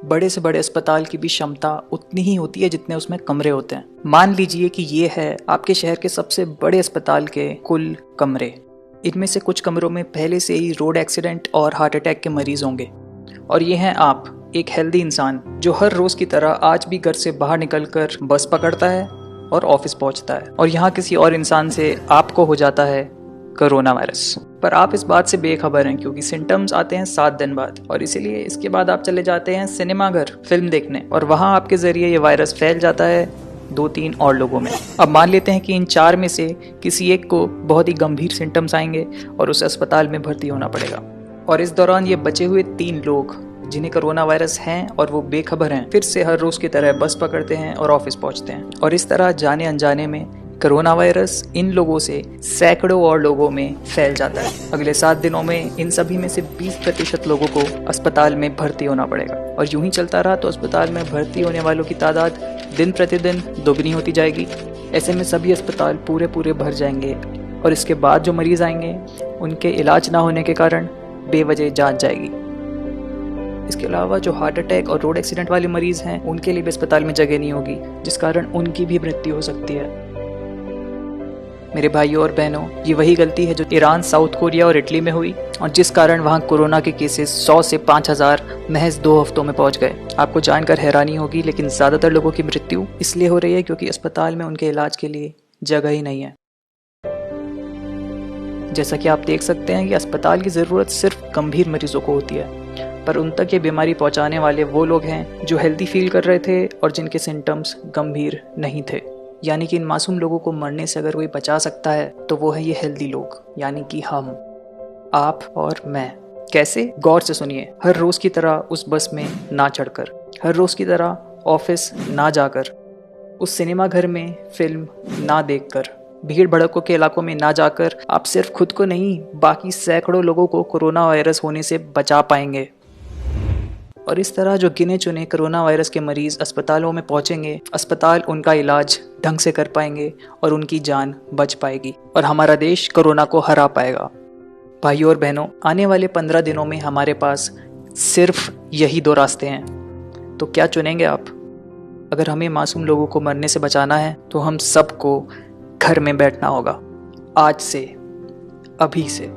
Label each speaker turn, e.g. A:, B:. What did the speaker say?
A: बड़े से बड़े अस्पताल की भी क्षमता उतनी ही होती है जितने उसमें कमरे होते हैं। मान लीजिए कि ये है आपके शहर के सबसे बड़े अस्पताल के कुल कमरे। इनमें से कुछ कमरों में पहले से ही रोड एक्सीडेंट और हार्ट अटैक के मरीज होंगे, और ये हैं आप, एक हेल्दी इंसान जो हर रोज की तरह आज भी घर से बाहर निकलकर बस पकड़ता है और ऑफिस पहुंचता है, और यहाँ किसी और इंसान से आपको हो जाता है कोरोना वायरस। पर आप इस बात से बेखबर हैं क्योंकि सिम्टम्स आते हैं 7 दिन बाद, और इसीलिए इसके बाद आप चले जाते हैं सिनेमा घर फिल्म देखने, और वहाँ आपके जरिए ये वायरस फैल जाता है 2-3 और लोगों में। अब मान लेते हैं कि इन 4 में से किसी एक को बहुत ही गंभीर सिम्टम्स आएंगे और उसे अस्पताल में भर्ती होना पड़ेगा, और इस दौरान ये बचे हुए 3 लोग जिन्हें कोरोना वायरस हैं और वो बेखबर हैं, फिर से हर रोज की तरह बस पकड़ते हैं और ऑफिस पहुंचते हैं, और इस तरह जाने अनजाने में कोरोना वायरस इन लोगों से सैकड़ों और लोगों में फैल जाता है। अगले 7 दिनों में इन सभी में से 20% लोगों को अस्पताल में भर्ती होना पड़ेगा, और यूं ही चलता रहा तो अस्पताल में भर्ती होने वालों की तादाद दिन प्रतिदिन दोगुनी होती जाएगी। ऐसे में सभी अस्पताल पूरे भर जाएंगे, और इसके बाद जो मरीज आएंगे उनके इलाज ना होने के कारण बेवजह जान जाएगी। इसके अलावा जो हार्ट अटैक और रोड एक्सीडेंट वाले मरीज हैं उनके लिए भी अस्पताल में जगह नहीं होगी, जिस कारण उनकी भी मृत्यु हो सकती है। मेरे भाइयों और बहनों, ये वही गलती है जो ईरान, साउथ कोरिया और इटली में हुई, और जिस कारण वहाँ कोरोना के केसेस 100 से 5000 महज 2 हफ्तों में पहुँच गए। आपको जानकर हैरानी होगी, लेकिन ज़्यादातर लोगों की मृत्यु इसलिए हो रही है क्योंकि अस्पताल में उनके इलाज के लिए जगह ही नहीं है। जैसा कि आप देख सकते हैं कि अस्पताल की ज़रूरत सिर्फ गंभीर मरीजों को होती है, पर उन तक ये बीमारी पहुंचाने वाले वो लोग हैं जो हेल्दी फील कर रहे थे और जिनके सिम्टम्स गंभीर नहीं थे। यानी कि इन मासूम लोगों को मरने से अगर कोई बचा सकता है तो वो है ये हेल्दी लोग, यानी कि हम, आप और मैं। कैसे? गौर से सुनिए। हर रोज की तरह उस बस में ना चढ़कर, हर रोज की तरह ऑफिस ना जाकर, उस सिनेमा घर में फिल्म ना देखकर, भीड़ भड़कों के इलाकों में ना जाकर आप सिर्फ खुद को नहीं बाकी सैकड़ों लोगों को कोरोना वायरस होने से बचा पाएंगे। और इस तरह जो गिने चुने कोरोना वायरस के मरीज अस्पतालों में पहुंचेंगे, अस्पताल उनका इलाज ढंग से कर पाएंगे और उनकी जान बच पाएगी, और हमारा देश कोरोना को हरा पाएगा। भाइयों और बहनों, आने वाले 15 दिनों में हमारे पास सिर्फ यही 2 रास्ते हैं, तो क्या चुनेंगे आप? अगर हमें मासूम लोगों को मरने से बचाना है तो हम सबको घर में बैठना होगा, आज से, अभी से।